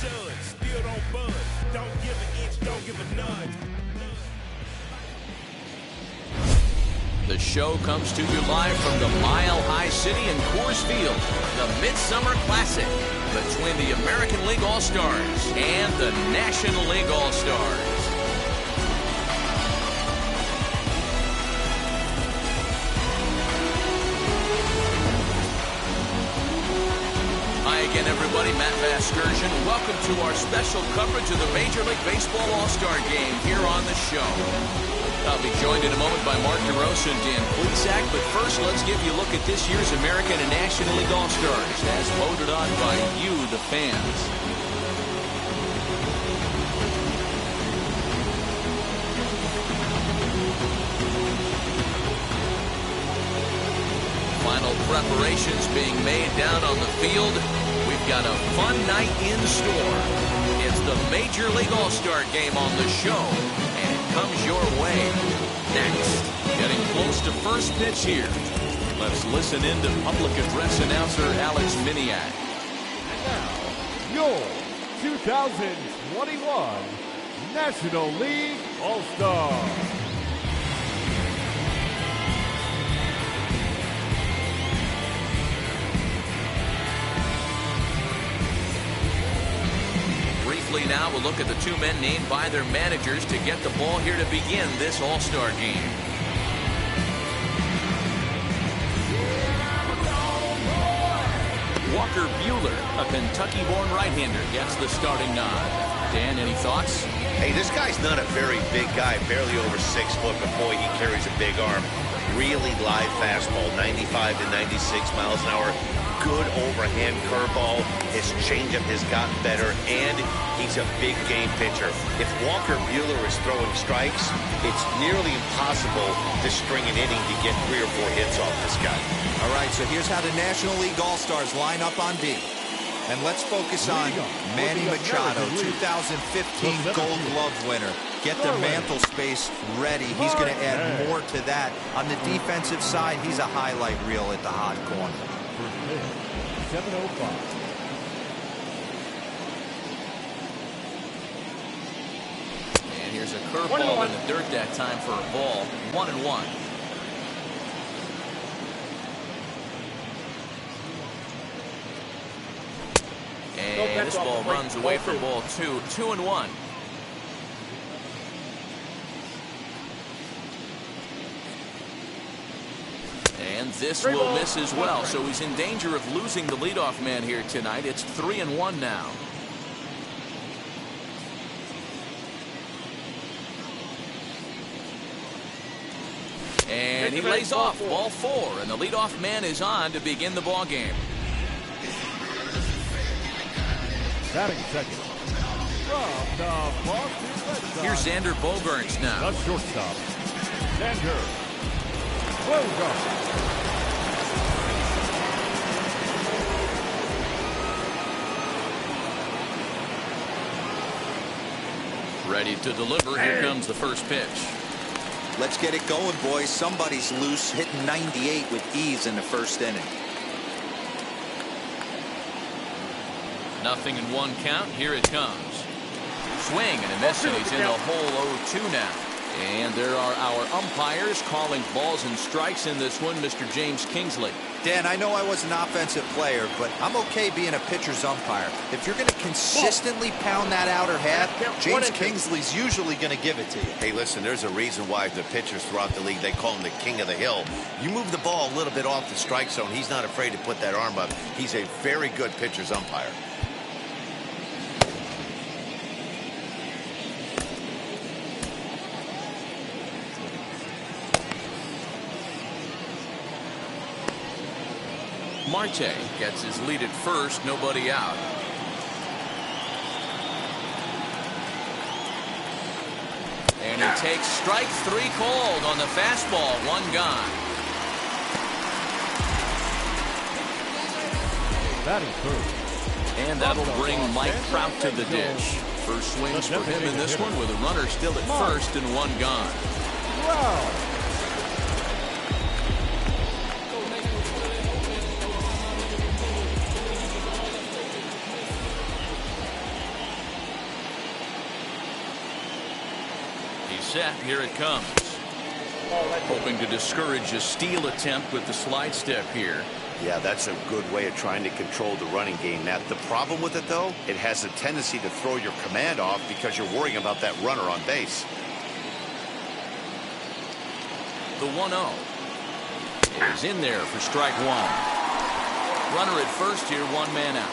judge. Still don't budge. Don't give an inch, don't give a nudge. The show comes to you live from the Mile High City in Coors Field. The Midsummer Classic between the American League All-Stars and the National League All-Stars. Hi again, everybody. Matt Vasgersian. Welcome to our special coverage of the Major League Baseball All-Star Game here on the show. I'll be joined in a moment by Mark DeRosa and Dan Plesac, but first let's give you a look at this year's American and National League All-Stars as voted on by you, the fans. Final preparations being made down on the field. We've got a fun night in store. It's the Major League All-Star Game on the show, and it comes your way next. Getting close to first pitch here. Let's listen in to public address announcer Alex Miniak. And now, your 2021 National League All-Star. Now we'll look at the two men named by their managers to get the ball here to begin this All-Star game. Walker Buehler, a Kentucky-born right-hander, gets the starting nod. Dan, any thoughts? Hey, this guy's not a very big guy, barely over 6 foot, but boy, he carries a big arm. Really live fastball, 95 to 96 miles an hour. Good overhand curveball. His changeup has gotten better, and he's a big game pitcher. If Walker Buehler is throwing strikes, it's nearly impossible to string an inning to get 3 or 4 hits off this guy. All right, so here's how the National League All-Stars line up on D. And let's focus on Manny Machado, 2015 Gold Glove winner. Get the mantle space ready. He's going to add more to that. On the defensive side, he's a highlight reel at the hot corner. 7:05. And here's a curveball in the dirt that time for a ball. 1-1. And this ball runs away for ball 2. 2-1. And this will miss as well, so he's in danger of losing the leadoff man here tonight. It's 3-1 now. And he lays off ball 4, and the leadoff man is on to begin the ball game. Batting second. From the Boston Red Sox. Here's Xander Bogaerts now. The shortstop, Xander Bogaerts. Ready to deliver. Here comes the first pitch. Let's get it going, boys. Somebody's loose, hitting 98 with ease in the first inning. 0-1 count. Here it comes. Swing and a miss, and he's in the hole 0-2 now. And there are our umpires calling balls and strikes in this one, Mr. James Kingsley. Dan, I know I was an offensive player, but I'm okay being a pitcher's umpire. If you're going to consistently pound that outer half, James Kingsley's usually going to give it to you. Hey, listen, there's a reason why the pitchers throughout the league, they call him the king of the hill. You move the ball a little bit off the strike zone, he's not afraid to put that arm up. He's a very good pitcher's umpire. Marte gets his lead at first, nobody out. And he takes strike 3 called on the fastball, 1 gone. Batting first. And that'll bring Mike Trout to the dish. First swings for him in this one with a runner still at first and 1 gone. Wow. He's set. Here it comes. Hoping to discourage a steal attempt with the slide step here. Yeah, that's a good way of trying to control the running game, Matt. The problem with it, though, it has a tendency to throw your command off because you're worrying about that runner on base. The 1-0 is in there for strike one. Runner at first here, one man out.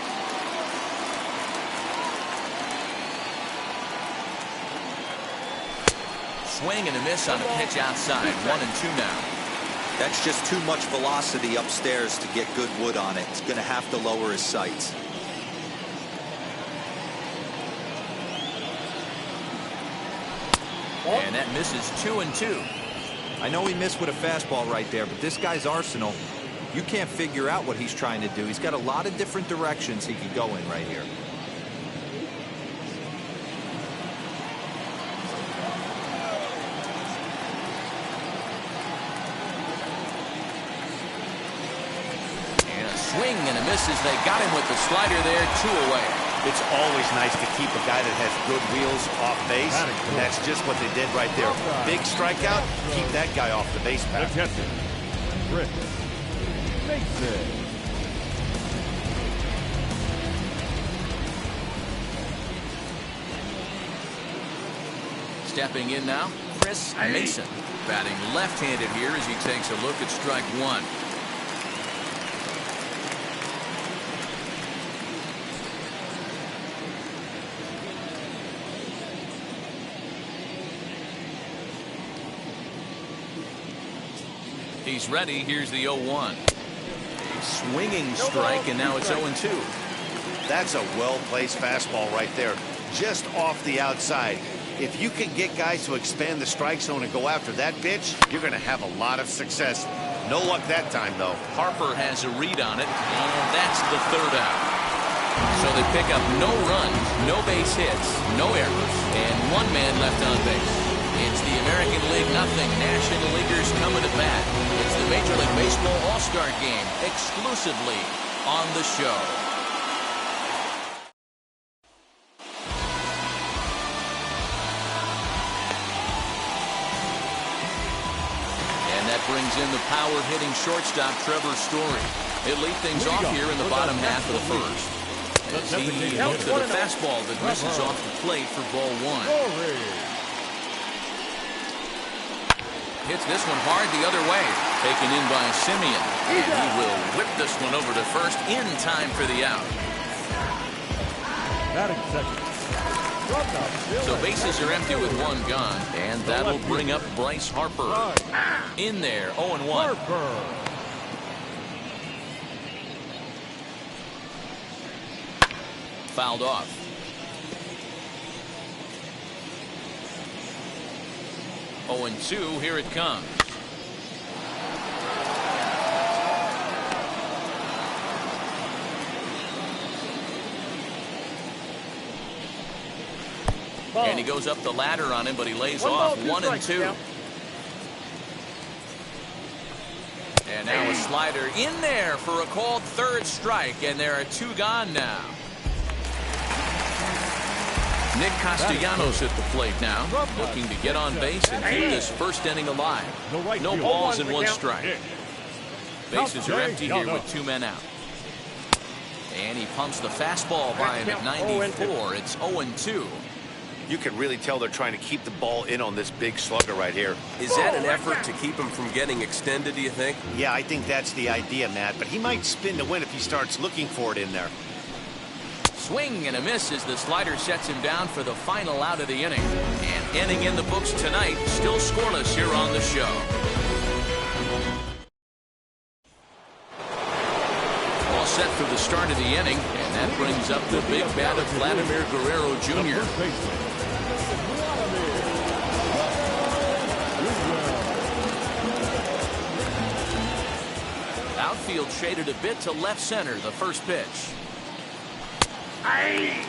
Swing and a miss on a pitch outside. 1-2 now. That's just too much velocity upstairs to get good wood on it. It's going to have to lower his sights. And that misses 2-2. I know he missed with a fastball right there, but this guy's arsenal, you can't figure out what he's trying to do. He's got a lot of different directions he could go in right here. Swing and a miss as they got him with the slider there. 2 away. It's always nice to keep a guy that has good wheels off base. And that's just what they did right there. Big strikeout, keep that guy off the base path. Rick Mason. Stepping in now, Chris Mason. Batting left-handed here as he takes a look at strike one. He's ready. Here's the 0-1. A swinging strike, and now it's 0-2. That's a well-placed fastball right there, just off the outside. If you can get guys to expand the strike zone and go after that pitch, you're going to have a lot of success. No luck that time, though. Harper has a read on it, and that's the third out. So they pick up no runs, no base hits, no errors, and one man left on base. It's the American League nothing. National Leaguers coming to bat. It's the Major League Baseball All-Star Game exclusively on the show. And that brings in the power-hitting shortstop Trevor Story. It lead things off here in the bottom half of the first. As he looks at a fastball that misses off the plate for ball one. Hits this one hard the other way. Taken in by Simeon. And he will whip this one over to first in time for the out. So bases are empty with one gone. And that'll bring up Bryce Harper. In there, 0-1. Fouled off. Oh, and 2, here it comes. And he goes up the ladder on him, but he lays off. 1-2. And now a slider in there for a called third strike, and there are 2 gone now. Nick Castellanos at the plate now, looking to get on base and keep this first inning alive. No balls and 1 strike. Bases are empty here with 2 men out. And he pumps the fastball by him at 94. It's 0-2. You can really tell they're trying to keep the ball in on this big slugger right here. Is that an effort to keep him from getting extended, do you think? Yeah, I think that's the idea, Matt. But he might spin to win if he starts looking for it in there. Swing and a miss as the slider sets him down for the final out of the inning. And inning in the books tonight, still scoreless here on the show. All set for the start of the inning, and that brings up the big bat of Vladimir Guerrero Jr. Outfield shaded a bit to left center, the first pitch. 0-1.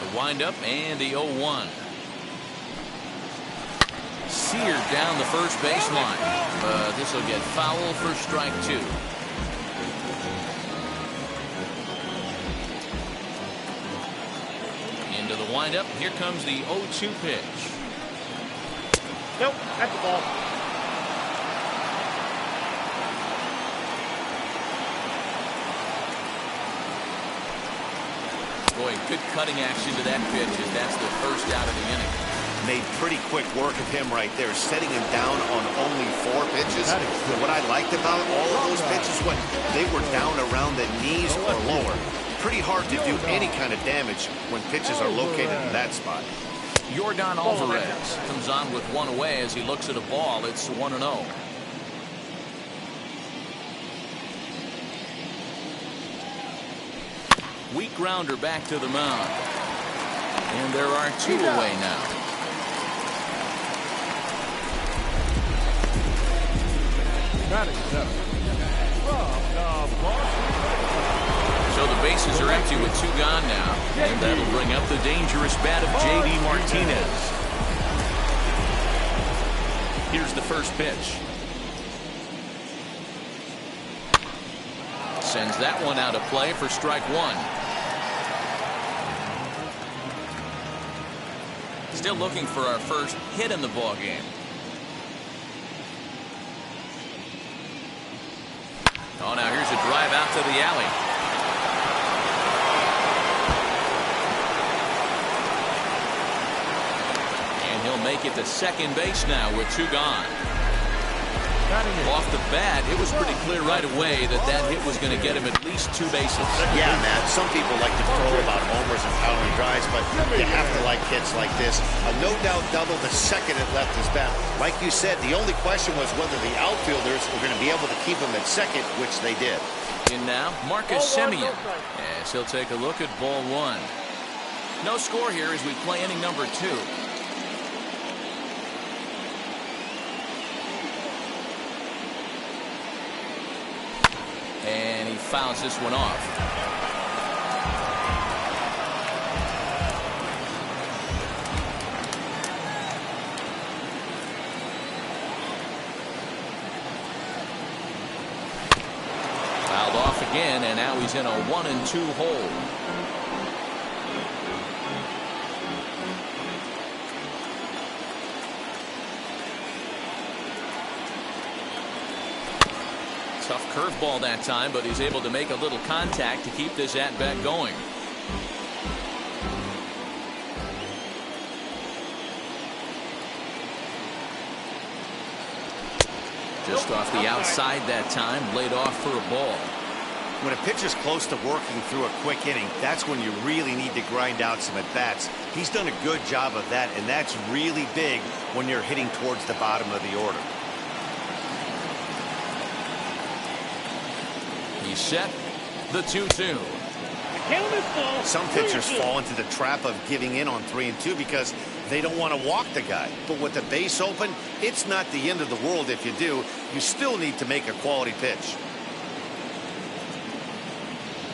The windup and the 0-1. Seared down the first baseline. But this will get foul for strike 2. the windup. Here comes the 0-2 pitch. Nope, that's the ball. Boy, good cutting action to that pitch as that's the first out of the inning. Made pretty quick work of him right there, setting him down on only 4 pitches. What I liked about all of those pitches, when they were down around the knees or lower. Pretty hard to do any kind of damage when pitches are located in that spot. Yordan Alvarez comes on with one away as he looks at a ball. It's 1-0. Weak grounder back to the mound. And there are 2 away now. So the bases are empty with 2 gone now. And that'll bring up the dangerous bat of J.D. Martinez. Here's the first pitch. Sends that one out of play for strike 1. Still looking for our first hit in the ball game. Oh, now here's a drive out to the alley. And he'll make it to second base now with 2 gone. Off the bat, it was pretty clear right away that that hit was going to get him at least 2 bases. Yeah, Matt, some people like to crow about homers and power drives, but you have to like hits like this. A no-doubt double the second it left his bat. Like you said, the only question was whether the outfielders were going to be able to keep him at second, which they did. In now, Marcus Semien, as he'll take a look at ball 1. No score here as we play inning number 2. And he fouls this one off. Fouled off again, and now he's in a 1-2 hole. Tough curveball that time, but he's able to make a little contact to keep this at-bat going. Just off the outside that time, laid off for a ball. When a pitcher's close to working through a quick inning, that's when you really need to grind out some at-bats. He's done a good job of that, and that's really big when you're hitting towards the bottom of the order. He's set. The 2-2. Some pitchers fall into the trap of giving in on 3 and 2 because they don't want to walk the guy. But with the base open, it's not the end of the world if you do. You still need to make a quality pitch.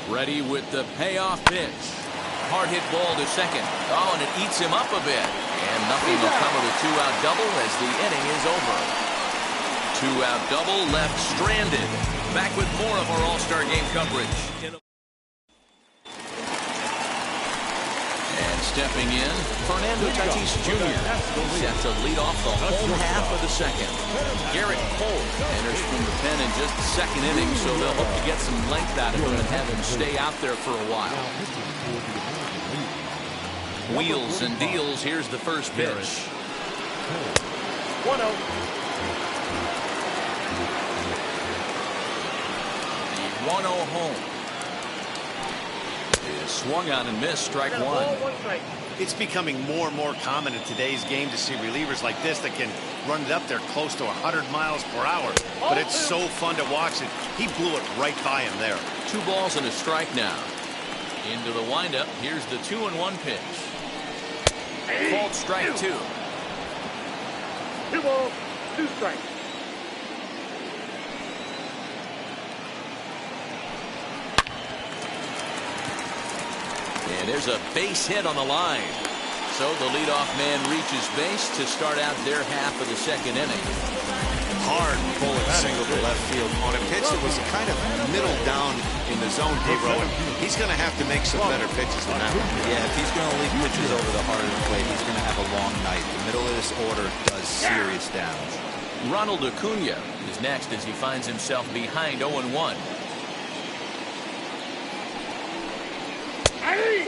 Ready with the payoff pitch. Hard hit ball to second. Oh, and it eats him up a bit. And nothing will come of the 2-out double as the inning is over. 2-out double left stranded. Back with more of our All-Star Game coverage. And stepping in, Fernando Tatis Jr. set to lead off the home half of the second. Garrett Cole enters from the pen in just the second inning, so they'll hope to get some length out of him and have him stay out there for a while. Wheels and deals. Here's the first pitch. 1-0. 1-0 home. Is swung on and missed. Strike 1. It's becoming more and more common in today's game to see relievers like this that can run it up there close to 100 miles per hour. But it's so fun to watch it. He blew it right by him there. 2 balls and a strike now. Into the windup. Here's the 2-1 pitch. Called strike 2. 2 balls, 2 strikes. And there's a base hit on the line. So the leadoff man reaches base to start out their half of the second inning. hard bullet single to left field on a pitch that was kind of middle down in the zone, D-Row. He's going to have to make some better pitches than that one. Yeah, if he's going to leave pitches over the heart of the plate, he's going to have a long night. The middle of this order does serious damage. Ronald Acuna is next as he finds himself behind 0-1.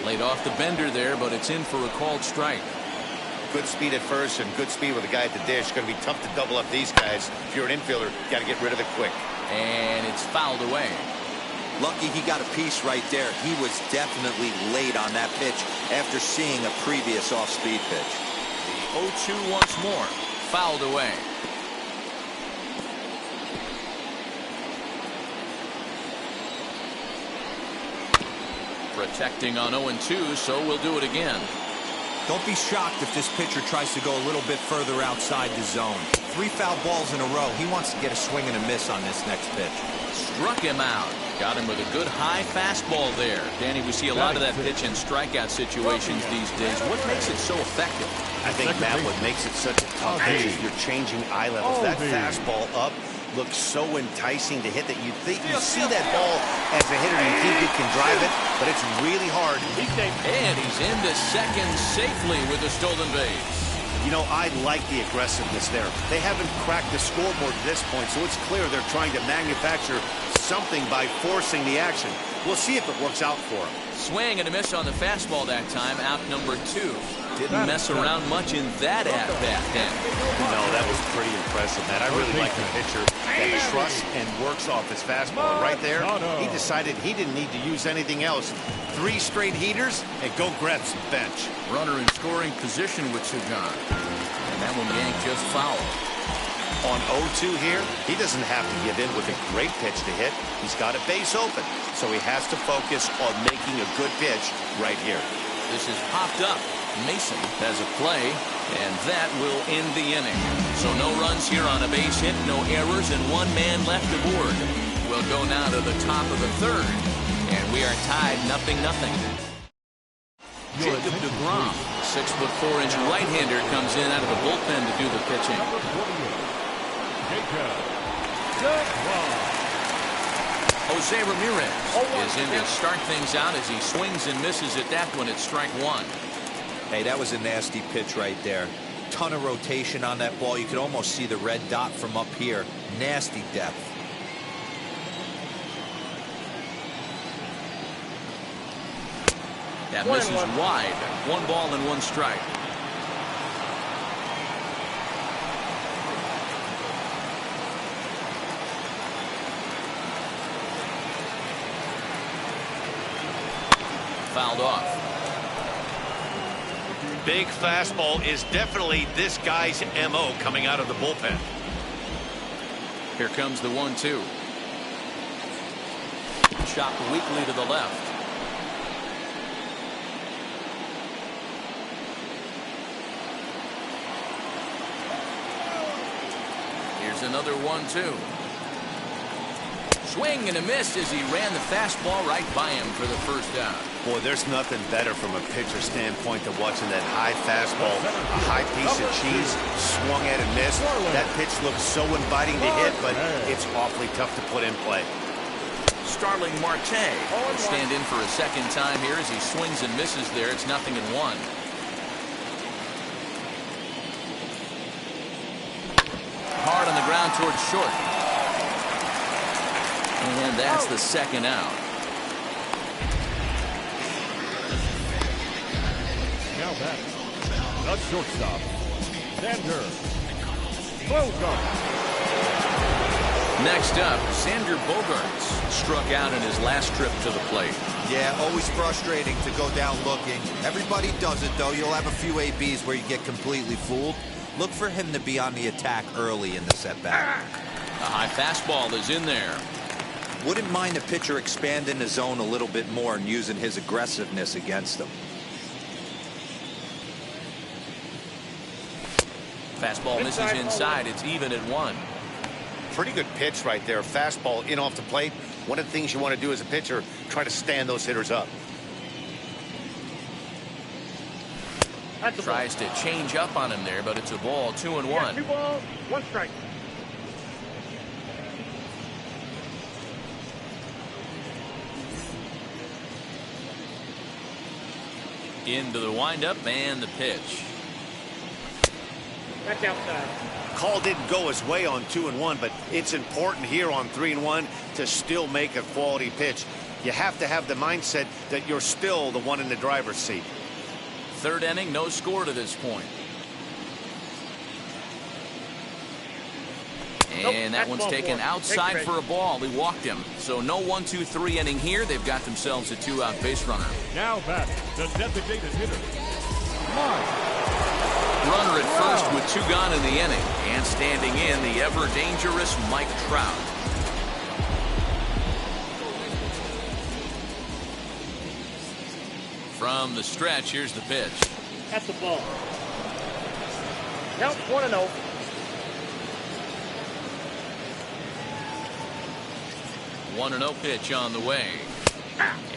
Laid off the bender there, but it's in for a called strike. Good speed at first and good speed with the guy at the dish. Going to be tough to double up these guys. If you're an infielder, got to get rid of it quick. And it's fouled away. Lucky he got a piece right there. He was definitely late on that pitch after seeing a previous off-speed pitch. The 0-2 once more. Fouled away. Protecting on 0-2, so we'll do it again. Don't be shocked if this pitcher tries to go a little bit further outside the zone. 3 foul balls in a row. He wants to get a swing and a miss on this next pitch. Struck him out. Got him with a good high fastball there. Danny, we see a lot of that pitch in strikeout situations these days. What makes it so effective? I think, Matt, what makes it such a tough pitch is you're changing eye levels. That fastball up looks so enticing to hit that you think you see that ball as a hitter, you think you can drive it, but it's really hard. And he's into second safely with a stolen base. You know, I like the aggressiveness there. They haven't cracked the scoreboard at this point, so it's clear they're trying to manufacture something by forcing the action. We'll see if it works out for them. Swing and a miss on the fastball that time, out number 2. Didn't mess around much in that at-bat then. No, that was pretty impressive, man. I really like the pitcher that trusts and works off his fastball. Right there, he decided he didn't need to use anything else. 3 straight heaters, and go grab some bench. Runner in scoring position with 2 gone. And that one yanked just foul. On 0-2 here, he doesn't have to give in with a great pitch to hit. He's got a base open, so he has to focus on making a good pitch right here. This is popped up. Mason has a play, and that will end the inning. So no runs here on a base hit, no errors, and 1 man left aboard. We'll go now to the top of the 3rd, and we are tied 0-0. Jacob deGrom, 6'4" right-hander, comes in out of the bullpen to do the pitching. Jose Ramirez is in to start things out as he swings and misses at that one at strike 1. Hey, that was a nasty pitch right there. Ton of rotation on that ball. You could almost see the red dot from up here. Nasty depth. That misses wide. 1 ball and 1 strike. Fouled off. Big fastball is definitely this guy's MO coming out of the bullpen. Here comes the 1-2. Chopped weakly to the left. Here's another 1-2. Swing and a miss as he ran the fastball right by him for the first down. Boy, there's nothing better from a pitcher standpoint than watching that high fastball, a high piece of cheese, swung at and missed. That pitch looks so inviting to hit, but it's awfully tough to put in play. Starling Marte will stand in for a second time here as he swings and misses there. It's 0-1. Hard on the ground towards short. And that's the second out. Now back, the shortstop, Sander Bogarts. Next up, Sander Bogarts struck out in his last trip to the plate. Yeah, always frustrating to go down looking. Everybody does it, though. You'll have a few ABs where you get completely fooled. Look for him to be on the attack early in the setback. A high fastball is in there. Wouldn't mind the pitcher expanding the zone a little bit more and using his aggressiveness against them. Fastball misses inside. It's even at 1. Pretty good pitch right there. Fastball in off the plate. One of the things you want to do as a pitcher, try to stand those hitters up. Tries to change up on him there, but it's a ball. 2-1. 2 balls, 1 strike. Into the windup and the pitch. That's outside. Call didn't go his way on 2-1, but it's important here on 3-1 to still make a quality pitch. You have to have the mindset that you're still the one in the driver's seat. Third inning, no score to this point. And that one's taken outside for a ball. He walked him. So no 1-2-3 inning here. They've got themselves a 2-out base runner. Now back, the designated hitter, Mike. Runner at first with 2 gone in the inning. And standing in, the ever-dangerous Mike Trout. From the stretch, here's the pitch. That's the ball. Count 1-0. One 1-0 pitch on the way.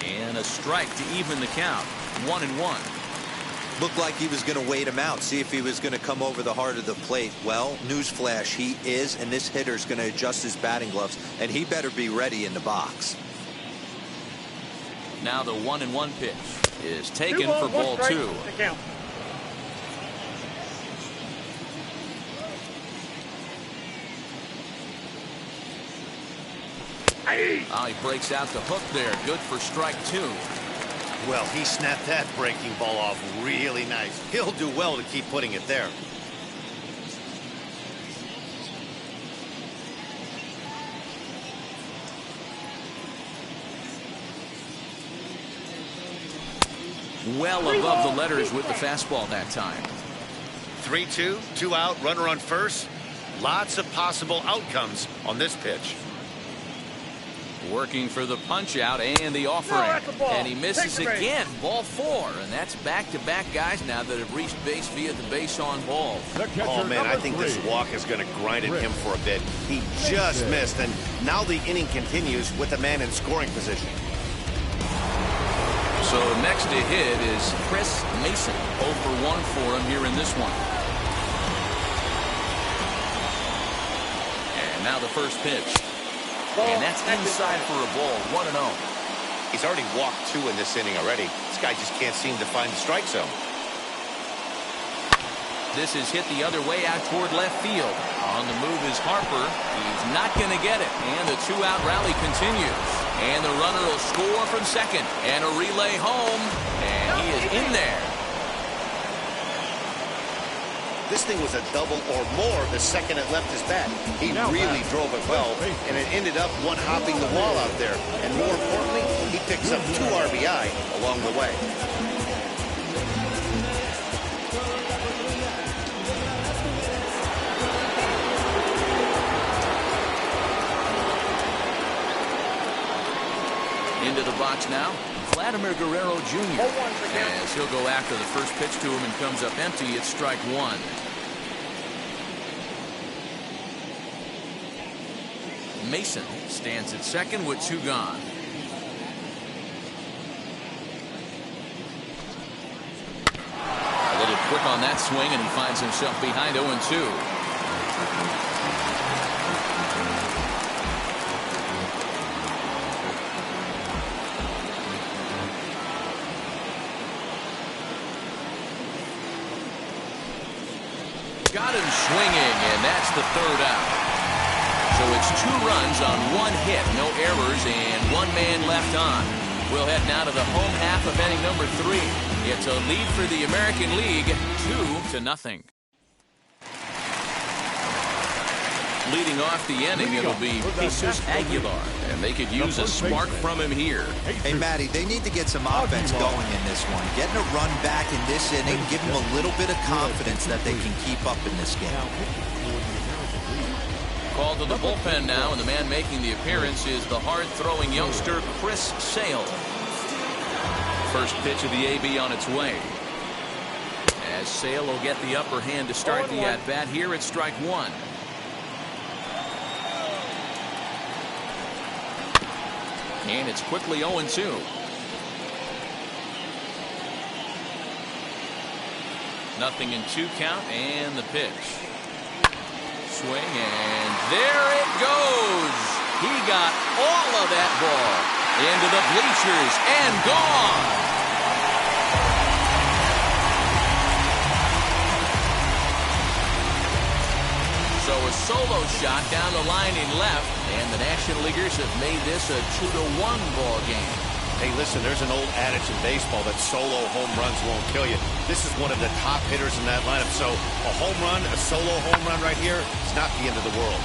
And a strike to even the count. 1-1. Looked like he was going to wait him out, see if he was going to come over the heart of the plate. Well, newsflash, he is, and this hitter's going to adjust his batting gloves, and he better be ready in the box. Now the 1-1 pitch is taken for ball 2. Oh, he breaks out the hook there. Good for strike 2. Well, he snapped that breaking ball off really nice. He'll do well to keep putting it there. Well above the letters with the fastball that time. 3-2, 2 out, runner on first. Lots of possible outcomes on this pitch. Working for the punch out and the offering. And he misses again. Ball 4. And that's back-to-back guys now that have reached base via the base on ball. Oh, man, I think this walk is going to grind at him for a bit. He just missed, and now the inning continues with a man in scoring position. So next to hit is Chris Mason. 0 for 1 for him here in this one. And now the first pitch. And that's inside for a ball. 1-0. He's already walked 2 in this inning already. This guy just can't seem to find the strike zone. This is hit the other way out toward left field. On the move is Harper. He's not going to get it. And the 2-out rally continues. And the runner will score from second. And a relay home. And he is in there. This thing was a double or more the second it left his bat. He really drove it well, and it ended up one-hopping the wall out there. And more importantly, he picks up 2 RBI along the way. Into the box now, Vladimir Guerrero Jr. As he'll go after the first pitch to him and comes up empty. It's strike 1. Mason stands at second with 2 gone. A little quick on that swing, and he finds himself behind 0-2. Got him swinging, and that's the 3rd out. So it's 2 runs on 1 hit, no errors, and 1 man left on. We'll head now to the home half of inning number 3. It's a lead for the American League, 2-0. Leading off the inning, it'll be Jesus Aguilar, and they could use a spark from him here. Hey, Matty, they need to get some offense going in this one. Getting a run back in this inning, give them a little bit of confidence that they can keep up in this game. Called to the bullpen now, and the man making the appearance is the hard-throwing youngster Chris Sale. First pitch of the AB on its way. As Sale will get the upper hand to start the at-bat here at strike 1. And it's quickly 0-2. Nothing in 2 count, and the pitch. Swing, and there it goes. He got all of that ball into the bleachers and gone. a solo shot down the line in left, and the National Leaguers have made this a 2-1 ball game. Hey, listen, there's an old adage in baseball that solo home runs won't kill you. This is one of the top hitters in that lineup. So a home run, a solo home run right here, it's not the end of the world.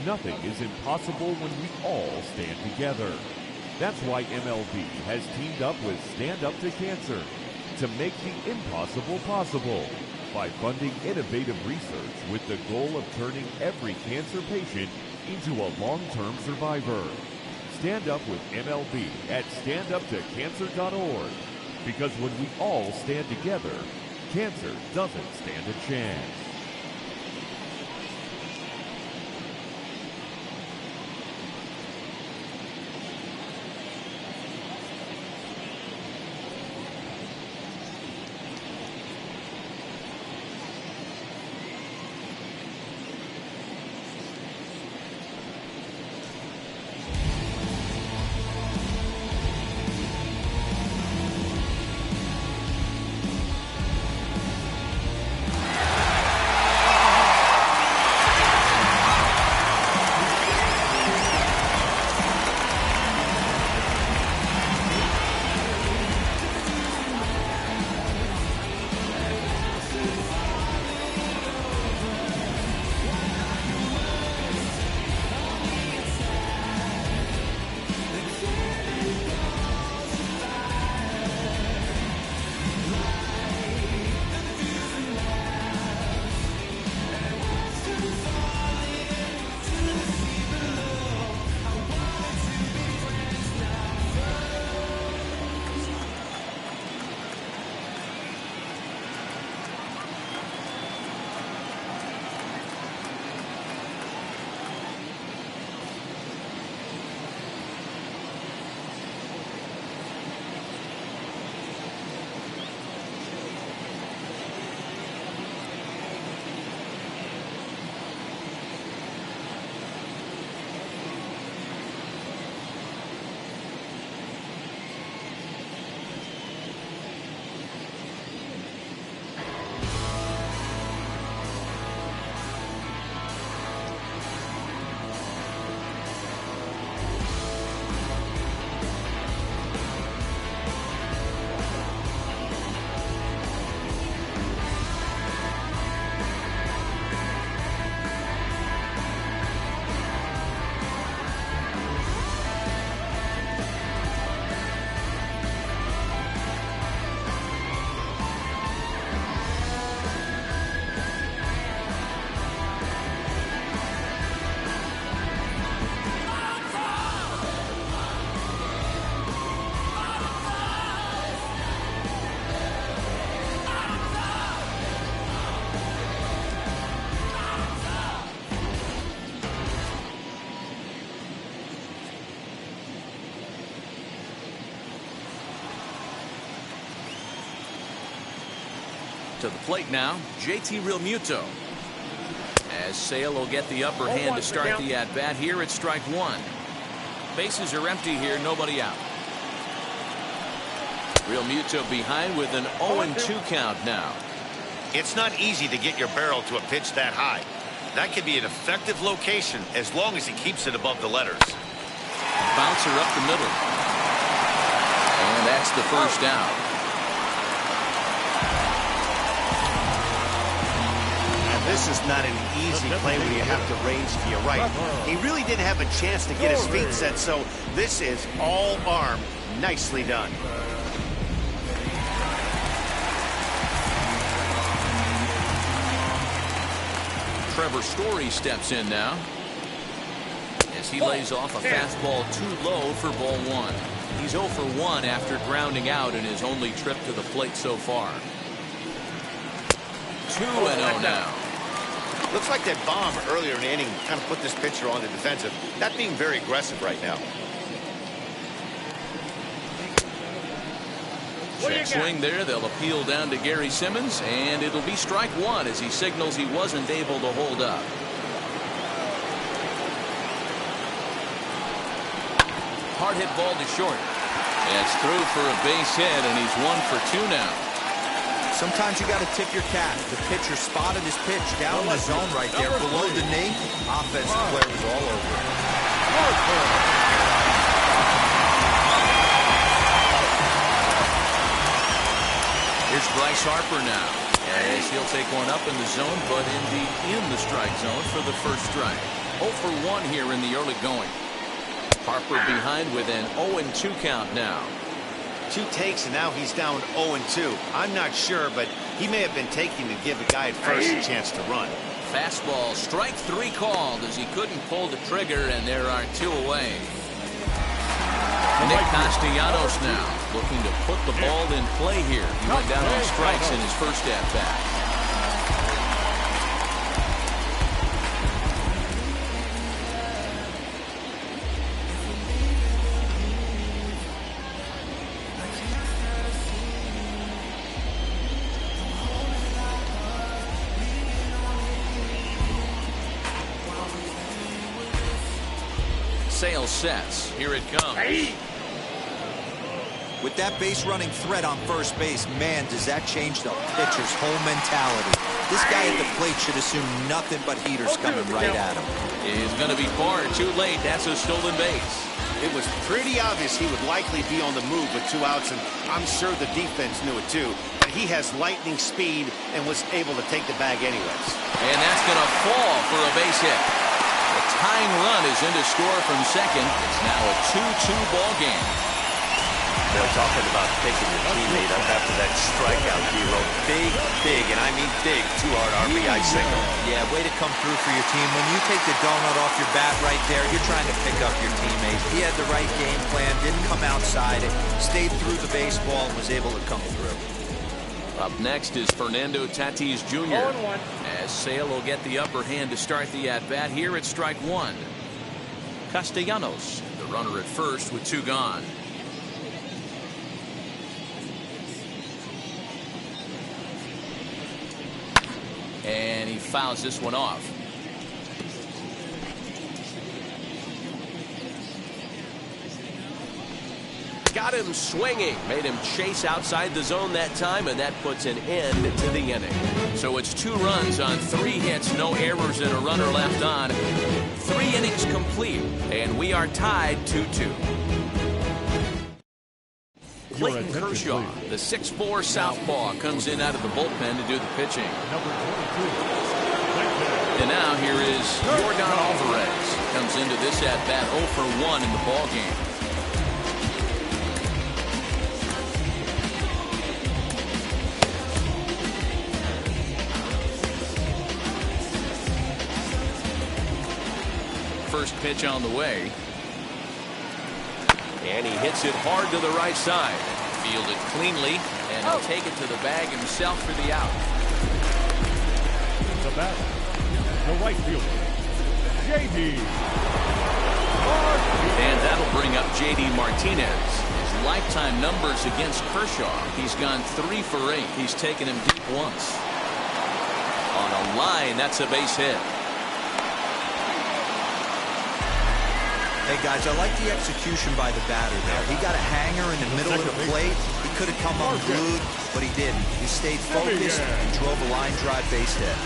Nothing is impossible when we all stand together. That's why MLB has teamed up with Stand Up to Cancer to make the impossible possible by funding innovative research with the goal of turning every cancer patient into a long-term survivor. Stand up with MLB at standuptocancer.org, because when we all stand together, cancer doesn't stand a chance. To the plate now, JT Realmuto. As Sale will get the upper hand to start the at-bat here at strike one. Bases are empty here, nobody out. Realmuto behind with an 0-2 count now. It's not easy to get your barrel to a pitch that high. That could be an effective location as long as he keeps it above the letters. Bouncer up the middle. And that's the first out. And this is not an easy play when you have to range to your right. He really didn't have a chance to get his feet set, so this is all arm. Nicely done. Trevor Story steps in now as he lays off a fastball too low for ball one. He's 0 for 1 after grounding out in his only trip to the plate so far. 2-0 now. Looks like that bomb earlier in the inning kind of put this pitcher on the defensive. Not being very aggressive right now. Check swing there. They'll appeal down to Gary Simmons, and it'll be strike one as he signals he wasn't able to hold up. Hard hit ball to short. It's through for a base hit, and he's 1 for 2 now. Sometimes you got to tip your cap. The pitcher spotted his pitch down in the zone right there below the knee. Offensive player was all over it. Here's Bryce Harper now, as he'll take one up in the zone, but indeed in the strike zone for the first strike. 0 for 1 here in the early going. Harper behind with an 0-2 count now. 2 takes, and now he's down 0-2. I'm not sure, but he may have been taking to give a guy at first a chance to run. Fastball, strike 3 called as he couldn't pull the trigger, and there are 2 away. Nick Castellanos now looking to put the ball in play here. He went down on strikes in his first at-bat. Sale sets. Here it comes. With that base running threat on first base, man, does that change the pitcher's whole mentality. This guy at the plate should assume nothing but heaters coming right at him. He's going to be far too late. That's a stolen base. It was pretty obvious he would likely be on the move with 2 outs, and I'm sure the defense knew it too. But he has lightning speed and was able to take the bag anyways. And that's going to fall for a base hit. The tying run is into score from second. It's now a 2-2 ball game. They're talking about taking your teammate up after that strikeout, Hero. Big, and I mean big 2-hard RBI single. Yeah, way to come through for your team. When you take the donut off your bat right there, you're trying to pick up your teammate. He had the right game plan, didn't come outside it, stayed through the baseball, and was able to come through. Up next is Fernando Tatis Jr. as Sale will get the upper hand to start the at-bat here at strike 1. Castellanos, the runner at first with 2 gone. And he fouls this one off. Got him swinging. Made him chase outside the zone that time, and that puts an end to the inning. So it's 2 runs on 3 hits, no errors, and a runner left on. 3 innings complete, and we are tied 2-2. Clayton Kershaw, the 6'4" southpaw, comes in out of the bullpen to do the pitching. And now here is Jordan Alvarez. Comes into this at-bat 0 for 1 in the ballgame. First pitch on the way. And he hits it hard to the right side. Fielded cleanly, and he'll take it to the bag himself for the out. The batter, the right fielder, J.D. And that'll bring up J.D. Martinez. His lifetime numbers against Kershaw. He's gone 3 for 8. He's taken him deep once. On a line, that's a base hit. Hey guys, I like the execution by the batter there. He got a hanger in the middle of the plate. He could have come unglued, but he didn't. He stayed focused and drove a line drive base hit.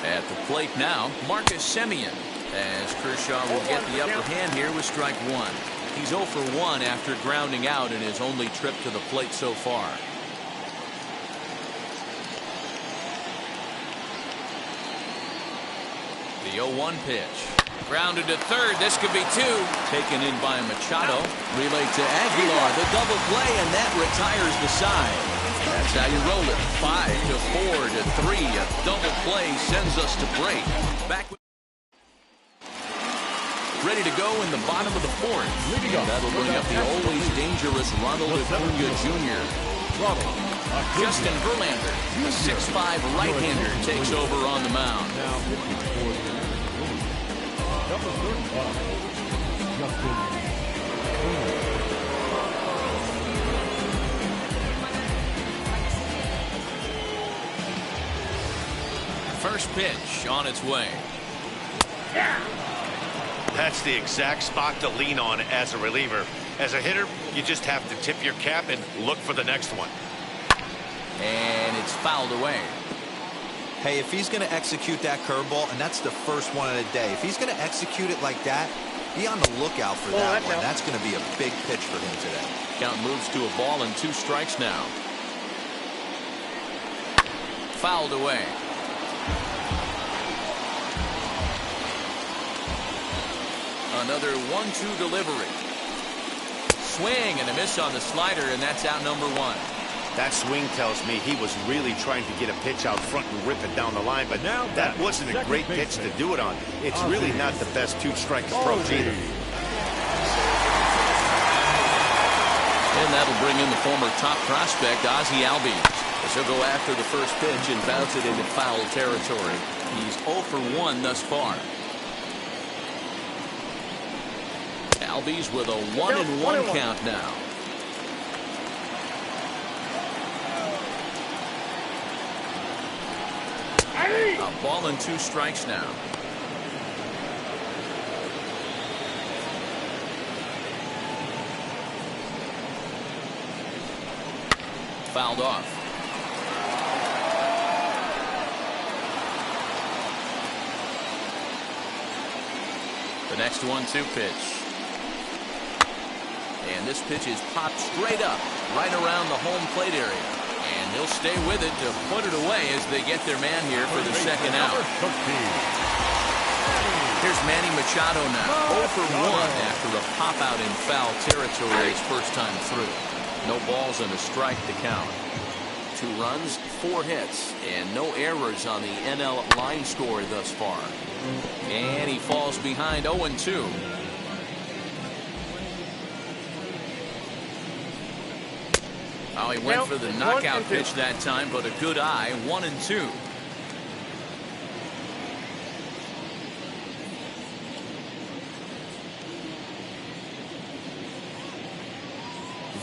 At the plate now, Marcus Semien, as Kershaw will get the upper hand here with strike 1. He's 0 for 1 after grounding out in his only trip to the plate so far. The 0-1 pitch. Grounded to third. This could be 2. Taken in by Machado. Relayed to Aguilar. The double play, and that retires the side. That's how you roll it. 5 to 4 to 3. A double play sends us to break. Back with ready to go in the bottom of the 4th. And that'll bring up the always dangerous Ronald Acuna Jr. Justin Verlander, the 6'5 right-hander, takes over on the mound. Number 35, Justin Verlander. First pitch on its way. That's the exact spot to lean on as a reliever. As a hitter, you just have to tip your cap and look for the next one. And it's fouled away. Hey, if he's going to execute that curveball, and that's the first one of the day, if he's going to execute it like that, be on the lookout for that one. That's going to be a big pitch for him today. Count moves to a ball and 2 strikes now. Fouled away. Another 1-2 delivery. Swing and a miss on the slider, and that's out number 1. That swing tells me he was really trying to get a pitch out front and rip it down the line, but now that wasn't a great pitch to do it on. It's really not the best 2-strike approach either. And that'll bring in the former top prospect, Ozzie Albies, as he'll go after the first pitch and bounce it into foul territory. He's 0 for 1 thus far. Albies with a 1-1 count now. A ball and 2 strikes now. Fouled off. The next 1-2 pitch. And this pitch is popped straight up, right around the home plate area. And they'll stay with it to put it away as they get their man here for the second out. Here's Manny Machado now, 0 for 1 after a pop-out in foul territory his first time through. No balls and a strike to count. 2 runs, 4 hits, and no errors on the NL line score thus far. And he falls behind 0-2. Oh, he went for the knockout pitch that time, but a good eye, 1-2.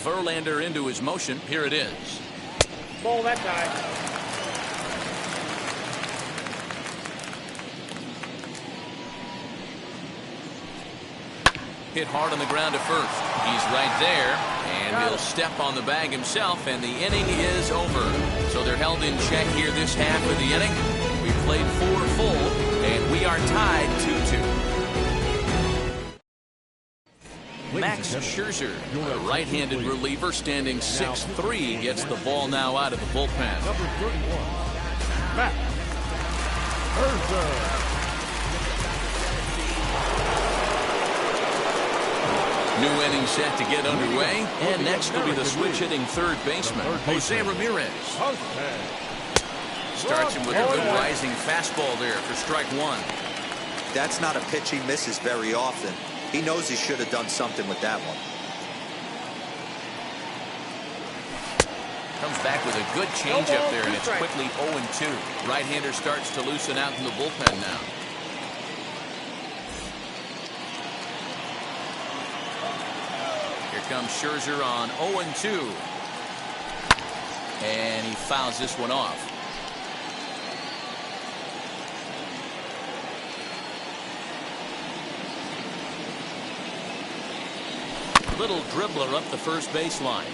Verlander into his motion. Here it is. Ball that guy. Hit hard on the ground to first. He's right there, and he'll step on the bag himself, and the inning is over. So they're held in check here this half of the inning. We played 4 full, and we are tied 2-2. Max Scherzer, a right-handed reliever standing 6'3", gets the ball now out of the bullpen. Number 31, Max Scherzer. New inning set to get underway, and next will be the switch-hitting third baseman, Jose Ramirez. Starts him with a good rising fastball there for strike 1. That's not a pitch he misses very often. He knows he should have done something with that one. Comes back with a good changeup there, and it's quickly 0-2. Right-hander starts to loosen out in the bullpen now. Here comes Scherzer on 0-2. And he fouls this one off. Little dribbler up the first baseline.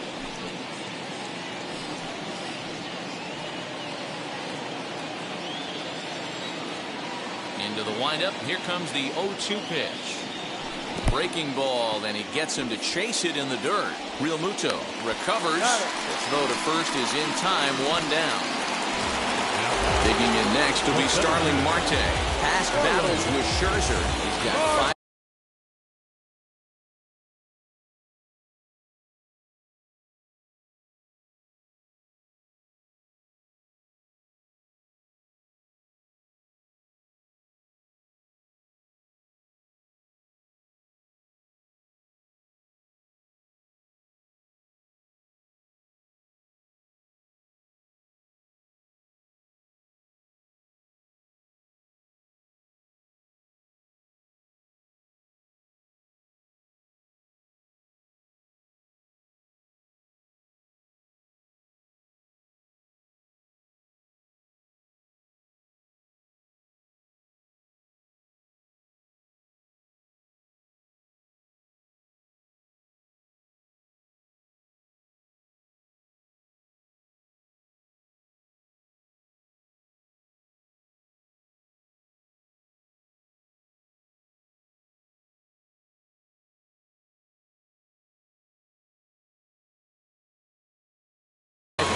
Into the windup. Here comes the 0-2 pitch. Breaking ball, and he gets him to chase it in the dirt. Real Muto recovers. The throw to first is in time, one down. Digging in next will be Starling Marte. Past battles with Scherzer. He's got 5.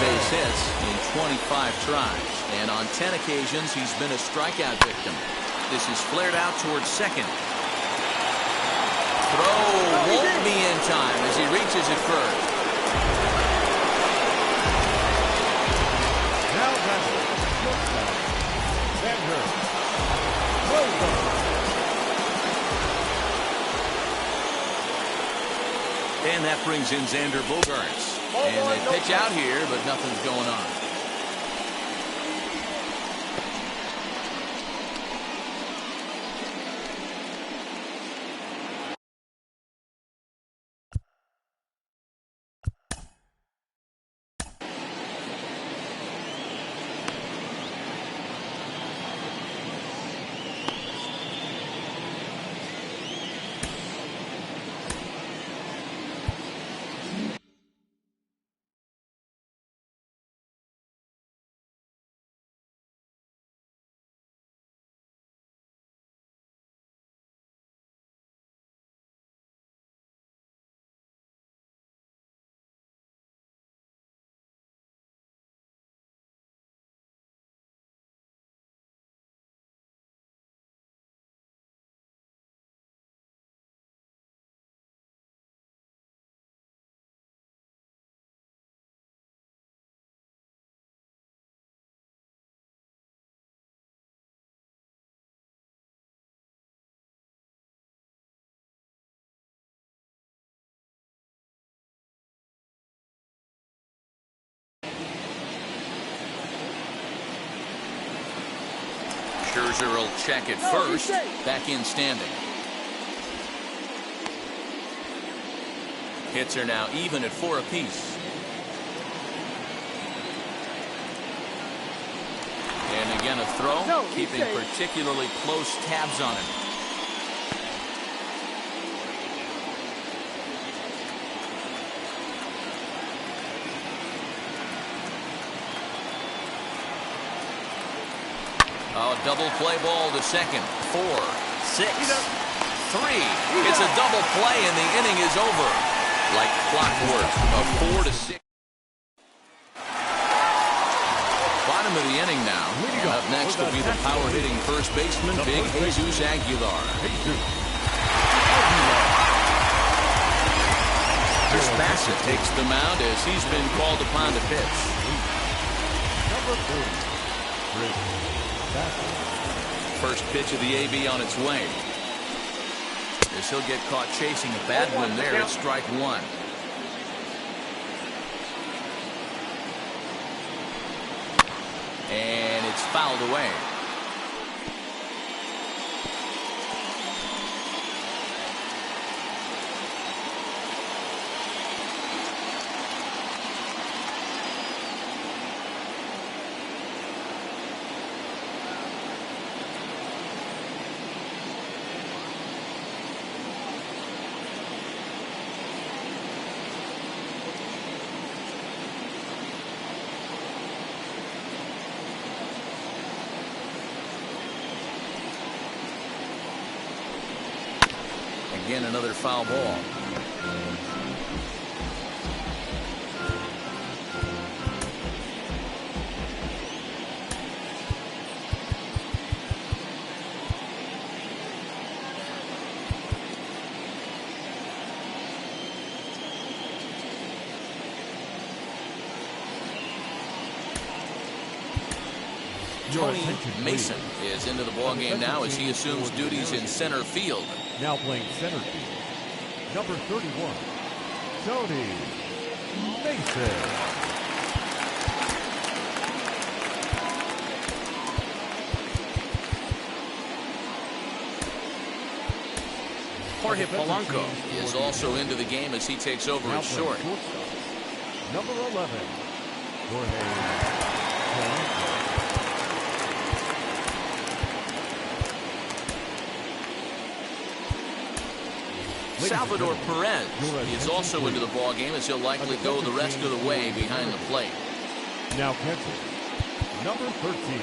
Base hits in 25 tries, and on 10 occasions he's been a strikeout victim. This is flared out towards second. Throw won't be in time as he reaches it first. Now battling shortstop, Xander Bogaerts. And that brings in Xander Bogaerts. And they pitch out here, but nothing's going on. Scherzer will check it first. Back in standing. Hits are now even at 4 apiece. And again a throw, keeping particularly close tabs on him. Oh, double play ball to second. 4, 6, 3. It's a double play and the inning is over. Like clockwork, a 4-6. Bottom of the inning now. Up next will be the power-hitting first baseman, Big Jesus Aguilar. Chris Bassett takes the mound as he's been called upon to pitch. Number 40, First pitch of the AB on its way. As he'll get caught chasing a bad one there at strike 1. fouled away. Again, another foul ball. Tony Mason is into the ballgame now as he assumes duties in center field. Now playing center field, number 31, Tony Mason. Jorge Polanco is also into the game as he takes over at short. Number 11, Jorge Polanco. Salvador Perez is also into the ballgame as he'll likely go the rest of the way behind the plate. Now catcher, number 13,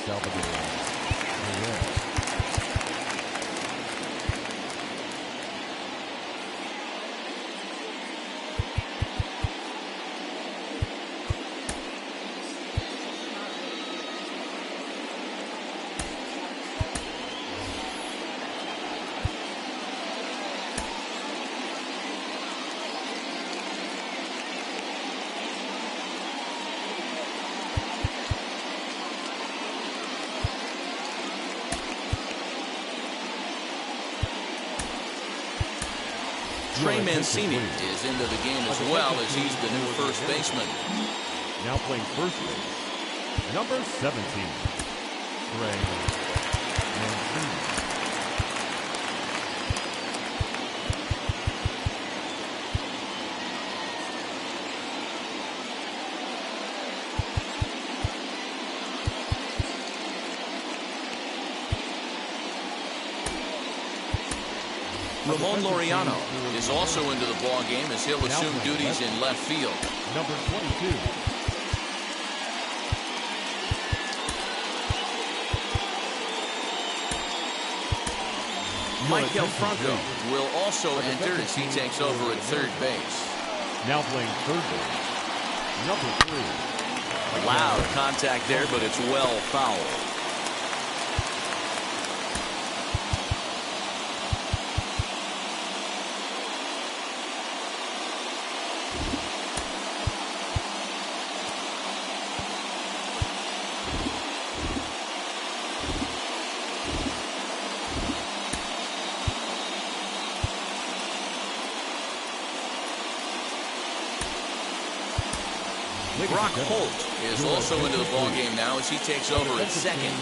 Salvador Perez. Trey Mancini is into the game as well as he's the new first baseman. Now playing first base, number 17, Trey Mancini. Ramon Laureano is also into the ballgame as he'll assume duties in left field. Number 22. Michael Franco will also enter as he takes over at third base. Now playing third base, number 3. Loud contact there, but it's well fouled. Brock Holt is also into the ballgame now as he takes over at second.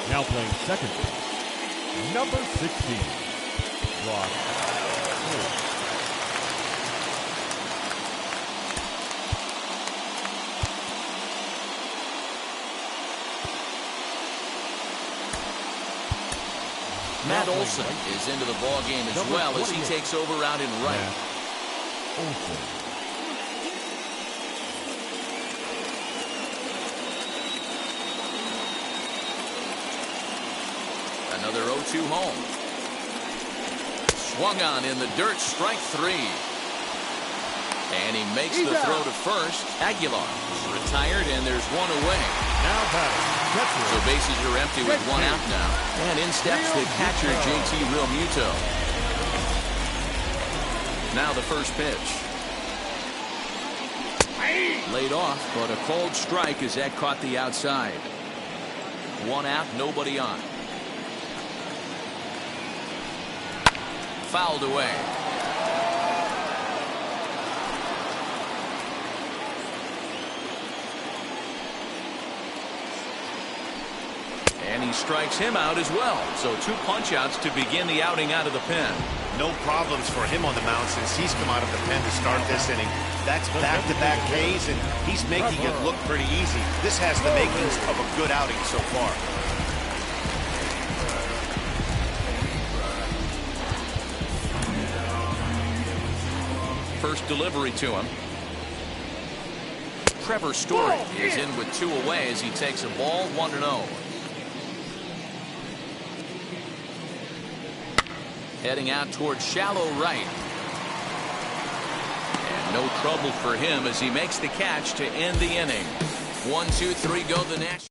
Now playing second base, number 16, Brock Holt. Matt Olson is into the ballgame as well as he takes over out in right. Olson. Another 0-2 home. Swung on in the dirt, strike 3. And he makes the throw to first. Aguilar is retired, and there's one away. Now batting, so bases are empty with one out now. And in steps the catcher, JT Realmuto. Now the first pitch. Laid off, but a cold strike as that caught the outside. One out, nobody on. Fouled away. And he strikes him out as well. So 2 punch-outs to begin the outing out of the pen. No problems for him on the mound since he's come out of the pen to start this inning. That's back-to-back Ks, and he's making it look pretty easy. This has the makings of a good outing so far. First delivery to him. Trevor Story is in with 2 away as he takes a ball 1-0. Heading out towards shallow right. And no trouble for him as he makes the catch to end the inning. 1, 2, 3 go the Nationals.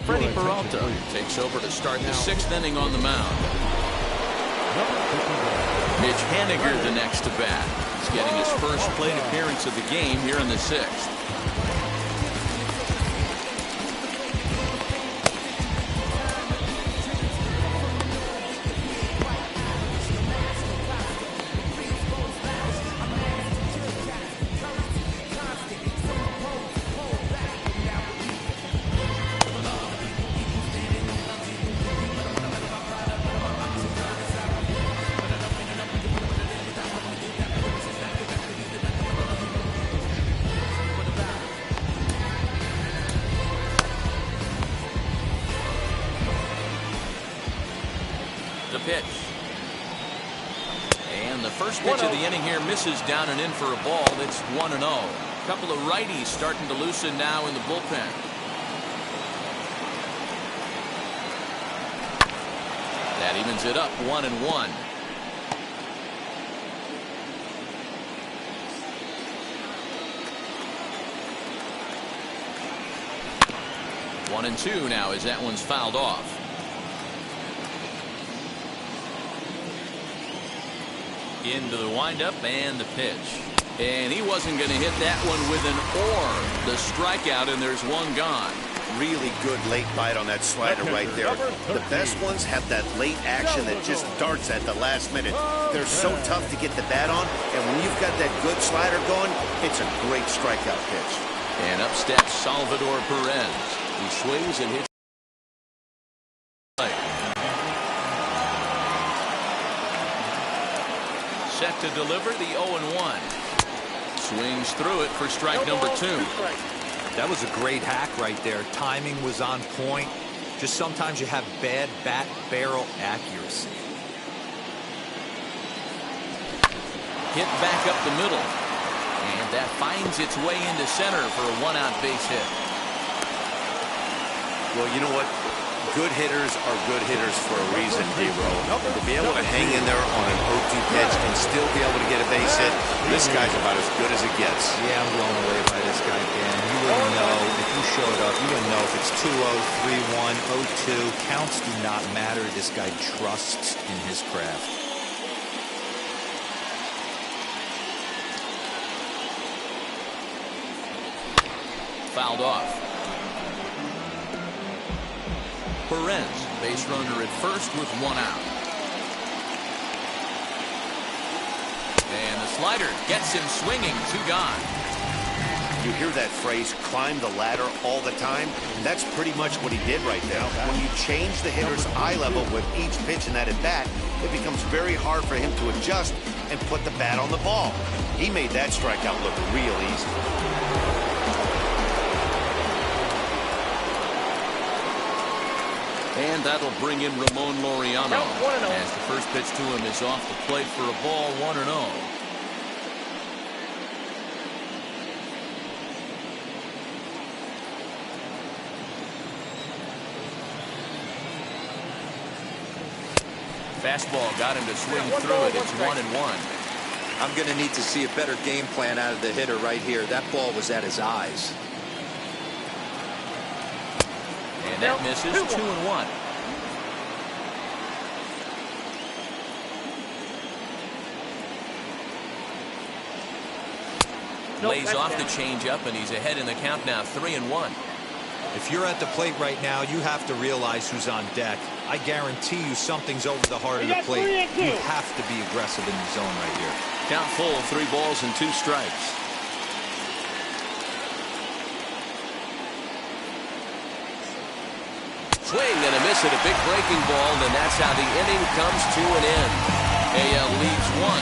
Freddie Peralta takes over to start the 6th inning on the mound. Mitch Haniger the next to bat. He's getting his first plate appearance of the game here in the 6th. The pitch. And the first pitch of the inning here misses down and in for a ball. That's 1-0. A couple of righties starting to loosen now in the bullpen. That evens it up 1-1. One and 2 now as that one's fouled off. Into the windup and the pitch. And he wasn't going to hit that one with an or. The strikeout, and there's one gone. Really good late bite on that slider right there. The best ones have that late action that just darts at the last minute. They're so tough to get the bat on, and when you've got that good slider going, it's a great strikeout pitch. And up steps Salvador Perez. He swings and hits. Set to deliver the 0-1. Swings through it for strike number 2. That was a great hack right there. Timing was on point. Just sometimes you have bad bat barrel accuracy. Hit back up the middle. And that finds its way into center for a 1-out base hit. Well, you know what? Good hitters are good hitters for a reason, D-Row. To be able to hang in there on an 0-2 pitch and still be able to get a base hit, this guy's about as good as it gets. Yeah, I'm blown away by this guy, Dan. You wouldn't know if you showed up. You wouldn't know if it's 2-0, 3-1, 0-2. Counts do not matter. This guy trusts in his craft. Fouled off. Perez, base runner at first with 1 out. And the slider gets him swinging, 2 gone. You hear that phrase, climb the ladder all the time? That's pretty much what he did right there. When you change the hitter's eye level with each pitch in that at-bat, it becomes very hard for him to adjust and put the bat on the ball. He made that strikeout look real easy. And that'll bring in Ramon Laureano as the first pitch to him is off the plate for a ball, 1-0. Fastball got him to swing through it. It's 1-1. I'm going to need to see a better game plan out of the hitter right here. That ball was at his eyes. And that misses, 2-1. Lays off the changeup, and he's ahead in the count now, 3-1. If you're at the plate right now, you have to realize who's on deck. I guarantee you something's over the heart of the plate. You have to be aggressive in the zone right here. Count full, 3 balls and 2 strikes. swing and a miss at a big breaking ball, and that's how the inning comes to an end. AL leads one.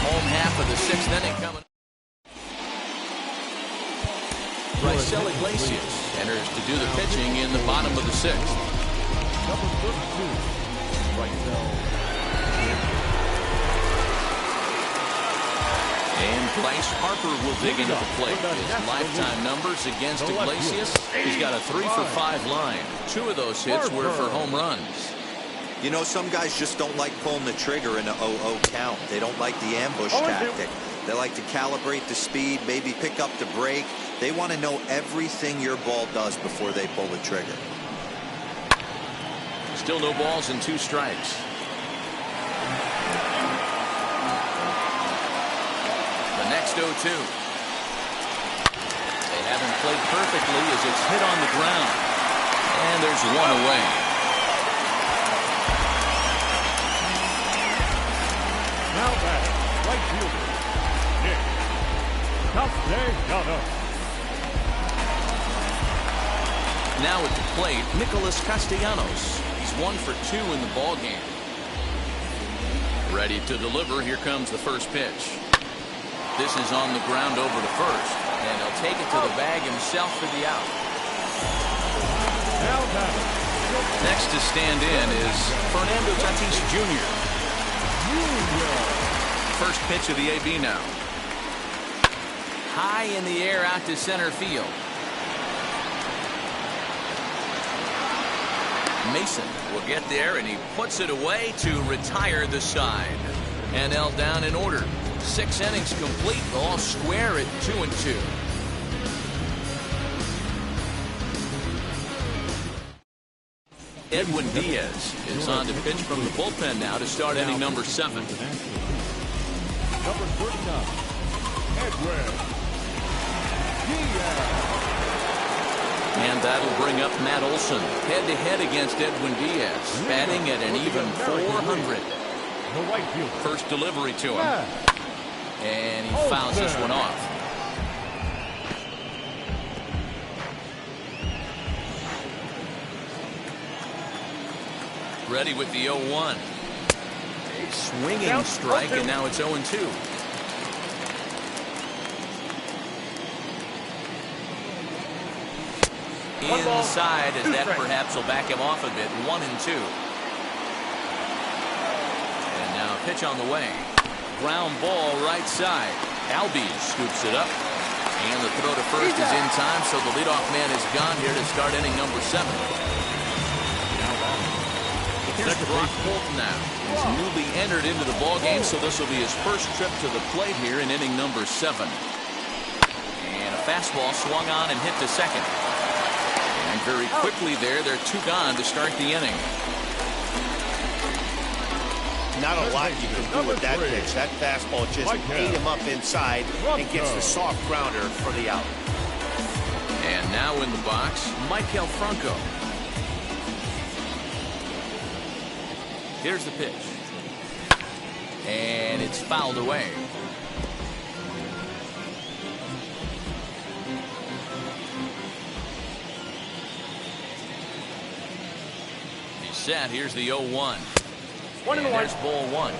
Home half of the sixth inning coming. Raisel Iglesias enters to do the pitching in the bottom of the sixth. Number 32, Raisel. And Bryce Harper will dig into the plate. His lifetime numbers against Iglesias, he's got a 3-for-5 line. 2 of those hits were for home runs. You know, some guys just don't like pulling the trigger in an 0-0 count. They don't like the ambush tactic. They like to calibrate the speed, maybe pick up the break. They want to know everything your ball does before they pull the trigger. Still no balls and 2 strikes. The next 0-2. They haven't played perfectly as it's hit on the ground. And there's 1 away. Now back, right fielder, Nick Castellanos. Now at the plate, Nicholas Castellanos. He's 1 for 2 in the ballgame. Ready to deliver. Here comes the first pitch. This is on the ground over to first, and he'll take it to the bag himself for the out. Next to stand in is Fernando Tatis Jr. First pitch of the AB now. High in the air out to center field. Mason will get there, and he puts it away to retire the side. NL down in order. 6 innings complete, all square at 2-2. Edwin Diaz is on to pitch from the bullpen now to start inning number 7. Number 39, Edwin Diaz. And that'll bring up Matt Olson head-to-head against Edwin Diaz, batting at an even 400. The right fielder. First delivery to him. And he fouls this one off. Ready with the 0-1. A swinging strike, and now it's 0-2. Inside, as that perhaps will back him off a bit. 1-2. And now a pitch on the way. Ground ball right side. Albies scoops it up. And the throw to first is in time, so the leadoff man is gone here to start inning number 7. Here's Brock Bolton now. He's newly entered into the ballgame, so this will be his first trip to the plate here in inning number 7. And a fastball swung on and hit to second. And very quickly there, they're 2 gone to start the inning. Not a lot you can do with that pitch. That fastball just ate him up inside and gets the soft grounder for the out. And now in the box, Michael Franco. Here's the pitch. And it's fouled away. He's set. Here's the 0-1. And there's ball 1.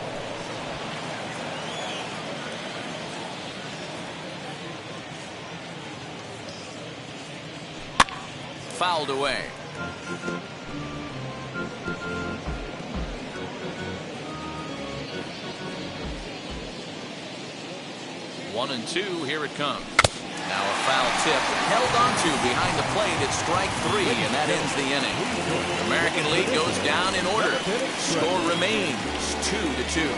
Fouled away. One and 2, here it comes. Now a foul tip held onto behind the plate at strike 3, and that ends the inning. The American League goes down in order. Score remains 2-2.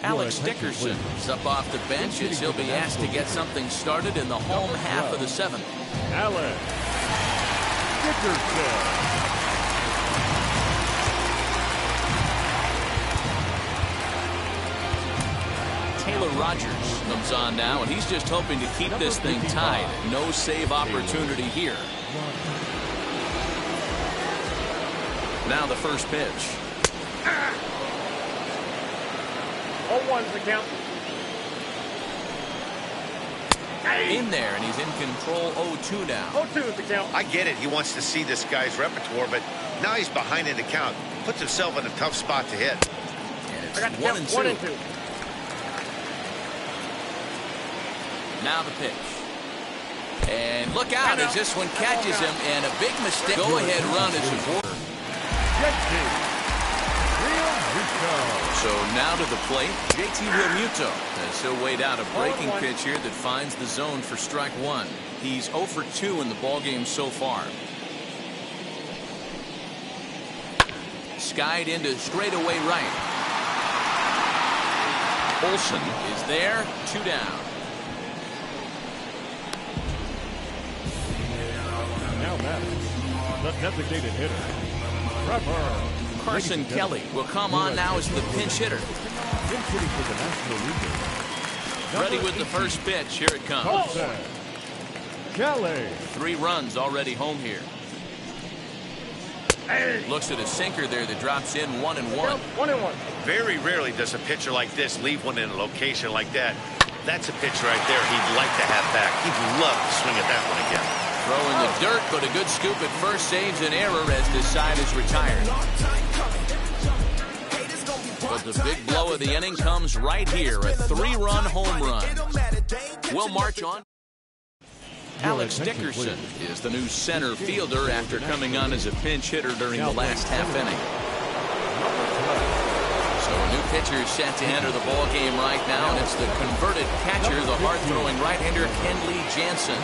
Alex Dickerson is up off the bench as he'll be asked to get something started in the home half of the 7th. Alex Dickerson. Taylor Rogers comes on now, and he's just hoping to keep this thing tied. No save opportunity here. Now the first pitch. 0-1's the count. in there, and he's in control. 0-2 now. 0-2 is the count. I get it. He wants to see this guy's repertoire, but now he's behind in the count. Puts himself in a tough spot to hit. And it's I got the 1 count. and 2. 1 and 2. Now the pitch. And look out as this one catches him, and a big mistake. Go-ahead run is supported. So now to the plate, JT Realmuto, as he'll wait out a breaking pitch here that finds the zone for strike one. He's 0 for 2 in the ballgame so far. Skied into straightaway right. Olsen is there, 2 down. Now that's the designated hitter, Trevor. Carson Kelly will come on now as the pinch hitter. Ready with the first pitch. Here it comes. Kelly. 3 runs already home here. Looks at a sinker there that drops in 1 and 1. 1 and 1. Very rarely does a pitcher like this leave one in a location like that. That's a pitch right there he'd like to have back. He'd love to swing at that one again. Throw in the dirt, but a good scoop at first saves an error as this side is retired. But the big blow of the inning comes right here, a 3-run home run. We'll march on. Alex Dickerson is the new center fielder after coming on as a pinch hitter during the last half inning. So a new pitcher is set to enter the ball game right now, and it's the converted catcher, the hard-throwing right-hander Kenley Jansen.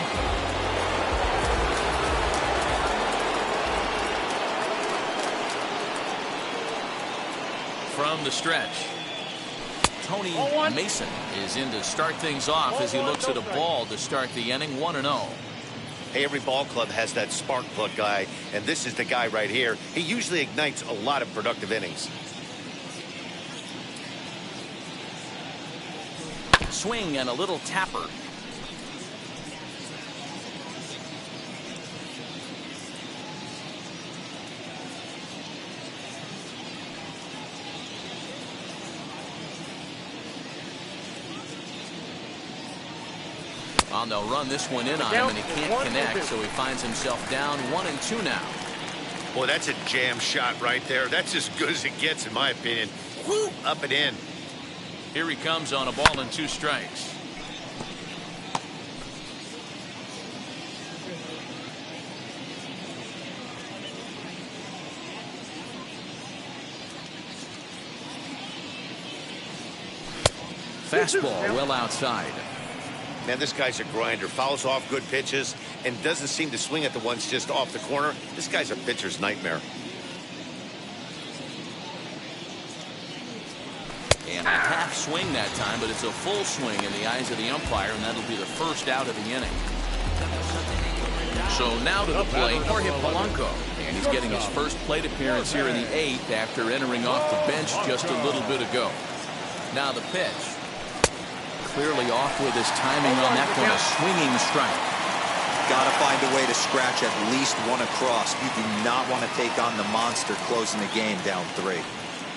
From the stretch, Tony Mason is in to start things off as he looks at a ball to start the inning. 1-0. Hey, every ball club has that spark plug guy, and this is the guy right here. He usually ignites a lot of productive innings. Swing and a little tapper. Well, they'll run this one in on him, and he can't connect, so he finds himself down 1 and 2 now. Boy, that's a jam shot right there. That's as good as it gets, in my opinion. Woo, up and in. Here he comes on a ball and 2 strikes. Fastball well outside. Man, this guy's a grinder. Fouls off good pitches and doesn't seem to swing at the ones just off the corner. This guy's a pitcher's nightmare. And a half swing that time, but it's a full swing in the eyes of the umpire, and that'll be the first out of the inning. So now to the plate, Jorge Polanco. And he's getting his first plate appearance here in the 8th after entering off the bench just a little bit ago. Now the pitch. Clearly off with his timing on that one, a swinging strike. Got to find a way to scratch at least one across. You do not want to take on the monster closing the game down 3.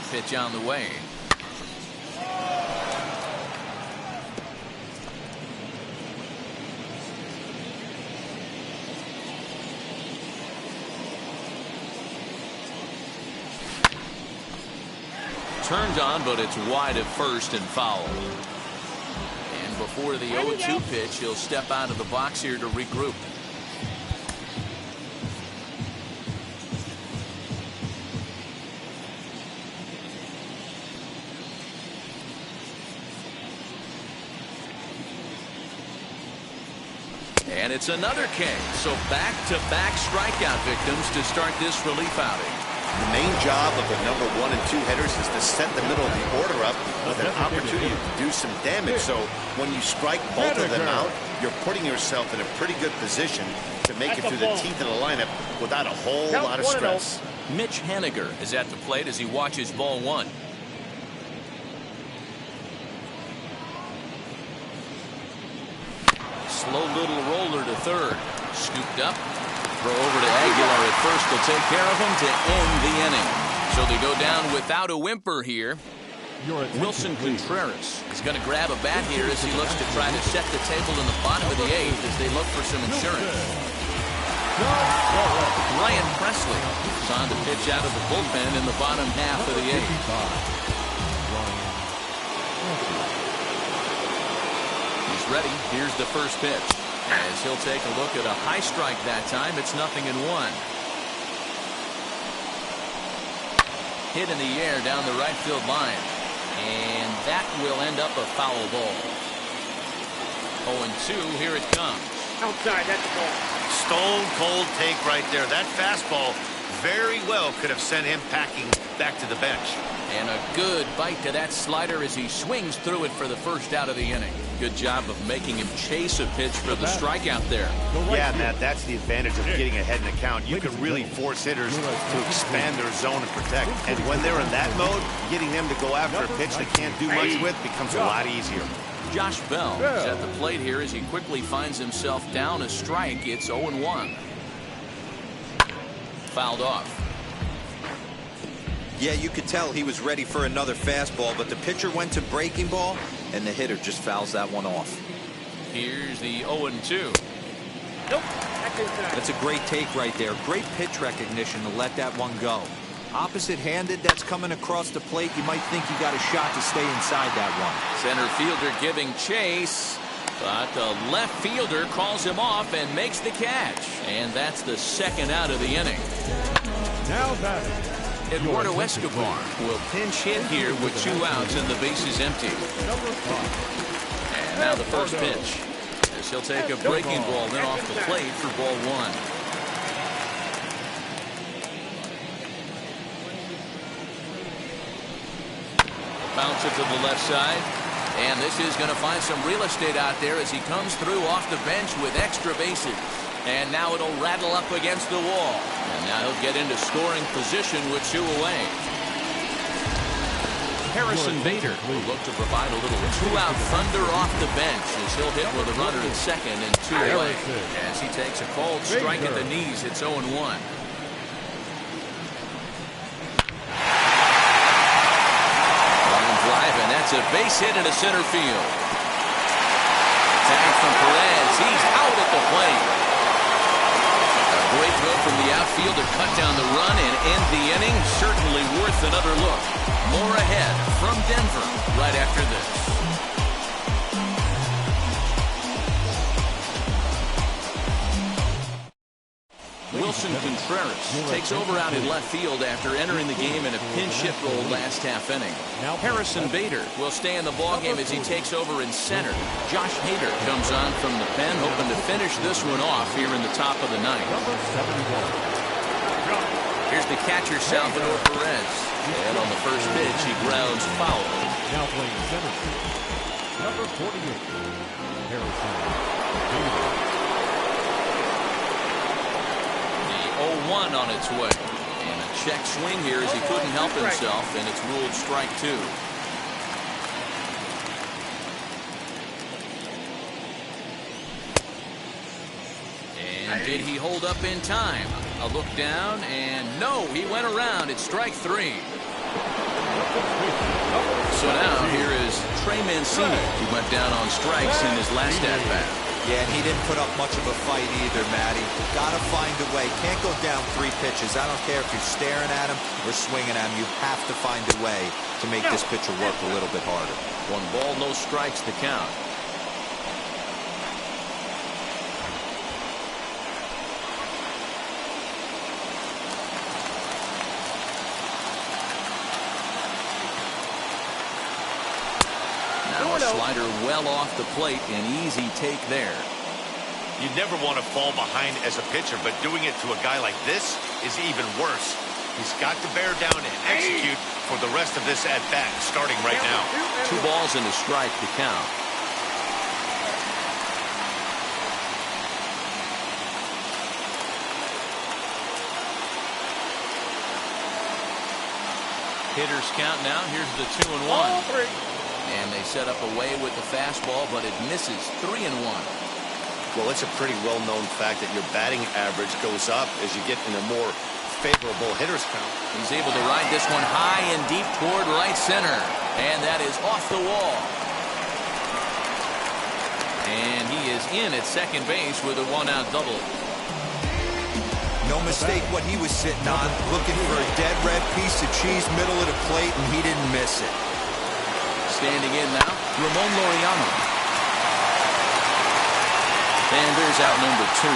Pitch on the way. Turned on, but it's wide at first and foul. Before the 0-2 pitch, he'll step out of the box here to regroup. And it's another K. So back-to-back strikeout victims to start this relief outing. The main job of the number 1 and 2 hitters is to set the middle of the order up with an opportunity to do some damage. So when you strike both of them out, you're putting yourself in a pretty good position to make it through the teeth of the lineup without a whole lot of stress. Mitch Haniger is at the plate as he watches ball 1. Slow little roller to third. Scooped up. Throw over to Aguilar at first will take care of him to end the inning. So they go down without a whimper here. Wilson Contreras is going to grab a bat here as he looks to try to set the table in the bottom of the eighth as they look for some insurance. Ryan Presley is on to pitch out of the bullpen in the bottom half of the eighth. He's ready. Here's the first pitch. As he'll take a look at a high strike that time. It's 0-1. Hit in the air down the right field line. And that will end up a foul ball. 0-2. Here it comes. Outside, that's a ball. Stone cold take right there. That fastball very well could have sent him packing back to the bench. And a good bite to that slider as he swings through it for the first out of the inning. Good job of making him chase a pitch for the strikeout there. Yeah, Matt, that's the advantage of getting ahead in the count. You can really force hitters to expand their zone and protect. And when they're in that mode, getting them to go after a pitch they can't do much with becomes a lot easier. Josh Bell is at the plate here as he quickly finds himself down a strike. It's 0-1. Fouled off. Yeah, you could tell he was ready for another fastball, but the pitcher went to breaking ball, and the hitter just fouls that one off. Here's the 0-2. Nope, that's inside. That's a great take right there. Great pitch recognition to let that one go. Opposite-handed, that's coming across the plate. You might think you got a shot to stay inside that one. Center fielder giving chase, but the left fielder calls him off and makes the catch. And that's the second out of the inning. Now batting, Eduardo Escobar will pinch hit here with 2 outs and the bases empty. And now the first pitch. As he'll take a breaking ball then off the plate for ball 1. Bounce it to the left side. And this is going to find some real estate out there as he comes through off the bench with extra bases. And now it'll rattle up against the wall. And now he'll get into scoring position with 2 away. Harrison Bader will look to provide a little 2-out thunder off the bench as he'll hit with a runner at second and 2 away. As he takes a cold strike at the knees, it's 0-1. And that's a base hit into center field. Tag from Perez. He's out at the plate. A great throw from the outfield to cut down the run and end the inning. Certainly worth another look. More ahead from Denver right after this. Wilson Contreras takes over out in left field after entering the game in a pinch hit role last half inning. Harrison Bader will stay in the ballgame as he takes over in center. Josh Hader comes on from the pen, hoping to finish this one off here in the top of the ninth. Here's the catcher, Salvador Perez. And on the first pitch, he grounds foul. now playing center field, number 48, Harrison Bader. 0-1 on its way. And a check swing here as he couldn't help himself, and it's ruled strike 2. And did he hold up in time? A look down, and no, he went around. It's strike 3. So now here is Trey Mancini. He went down on strikes in his last at-bat. Yeah, and he didn't put up much of a fight either, Matty. Gotta find a way. Can't go down 3 pitches. I don't care if you're staring at him or swinging at him. You have to find a way to make this pitcher work a little bit harder. 1 ball, no strikes to count. Now a slider well off the plate, an easy take there. You never want to fall behind as a pitcher, but doing it to a guy like this is even worse. He's got to bear down and execute for the rest of this at-bat, starting right now. 2 balls and a strike to count. Hitters count now. Here's the 2-1. And they set up away with the fastball, but it misses. 3-1. Well, it's a pretty well-known fact that your batting average goes up as you get in a more favorable hitter's count. He's able to ride this one high and deep toward right center. And that is off the wall. And he is in at second base with a one-out double. No mistake what he was sitting on, looking for a dead red piece of cheese middle of the plate, and he didn't miss it. Standing in now, Ramon Laureano. And there's out number 2.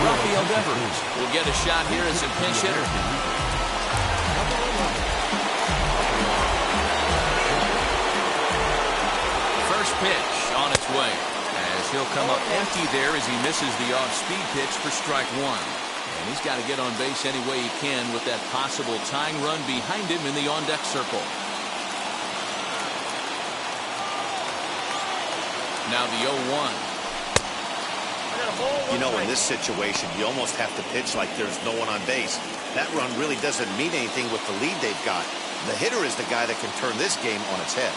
Rafael Devers will get a shot here as a pinch hitter. First pitch on its way, as he'll come up empty there as he misses the off-speed pitch for strike 1. And he's got to get on base any way he can with that possible tying run behind him in the on-deck circle. Now the 0-1. You know, in this situation, you almost have to pitch like there's no one on base. That run really doesn't mean anything with the lead they've got. The hitter is the guy that can turn this game on its head.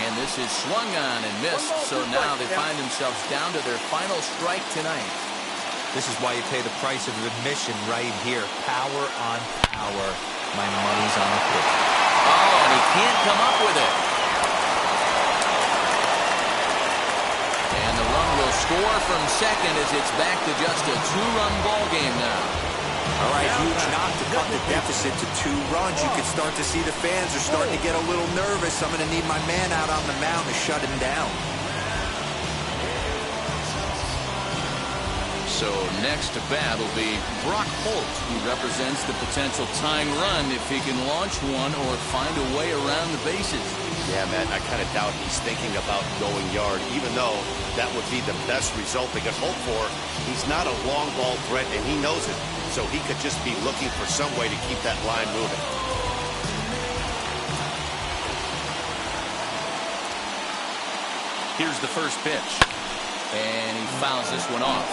And this is swung on and missed, so now they find themselves down to their final strike tonight. This is why you pay the price of admission right here. Power on power. My money's on the pitcher. Oh, and he can't come up with it. And the run will score from second as it's back to just a 2-run ball game now. All right, huge knock to cut the deficit to 2 runs. You can start to see the fans are starting to get a little nervous. I'm going to need my man out on the mound to shut him down. So next to bat will be Brock Holt, who represents the potential tying run if he can launch one or find a way around the bases. Yeah, Matt, I kind of doubt he's thinking about going yard, even though that would be the best result they could hope for. He's not a long ball threat, and he knows it, so he could just be looking for some way to keep that line moving. Here's the first pitch, and he fouls this one off.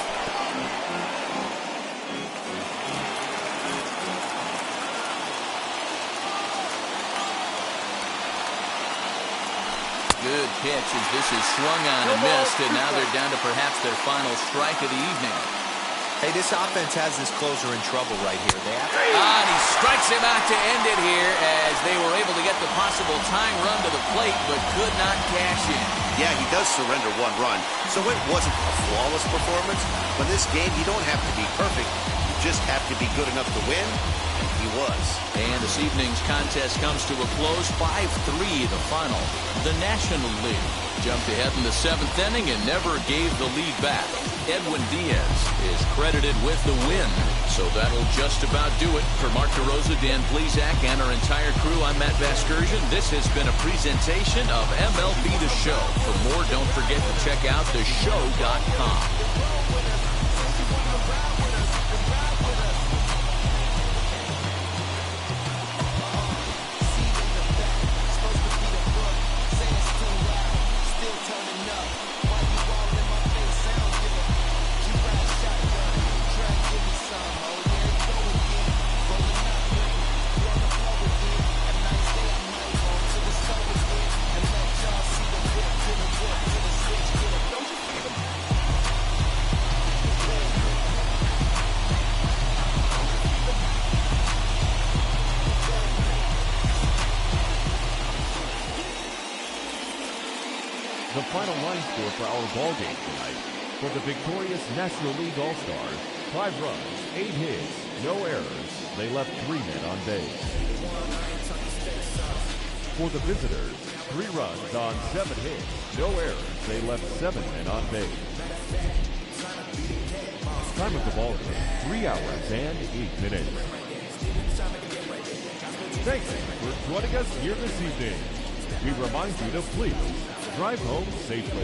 Good pitch as this is swung on and missed, and now they're down to perhaps their final strike of the evening. Hey, this offense has this closer in trouble right here. And he strikes him out to end it here as they were able to get the possible tying run to the plate but could not cash in. Yeah, he does surrender 1 run, so it wasn't a flawless performance. But this game, you don't have to be perfect. You just have to be good enough to win, and he was. And this evening's contest comes to a close, 5-3 the final. The National League jumped ahead in the 7th inning and never gave the lead back. Edwin Diaz is credited with the win. So that'll just about do it. For Mark DeRosa, Dan Plesac, and our entire crew, I'm Matt Vasgersian. This has been a presentation of MLB The Show. For more, don't forget to check out theshow.com. The final line score for our ball game tonight: for the victorious National League All-Stars, 5 runs, 8 hits, no errors. They left 3 men on base. For the visitors, 3 runs on 7 hits, no errors. They left 7 men on base. Time of the ball game, 3 hours and 8 minutes. Thanks for joining us here this evening. We remind you to please drive home safely.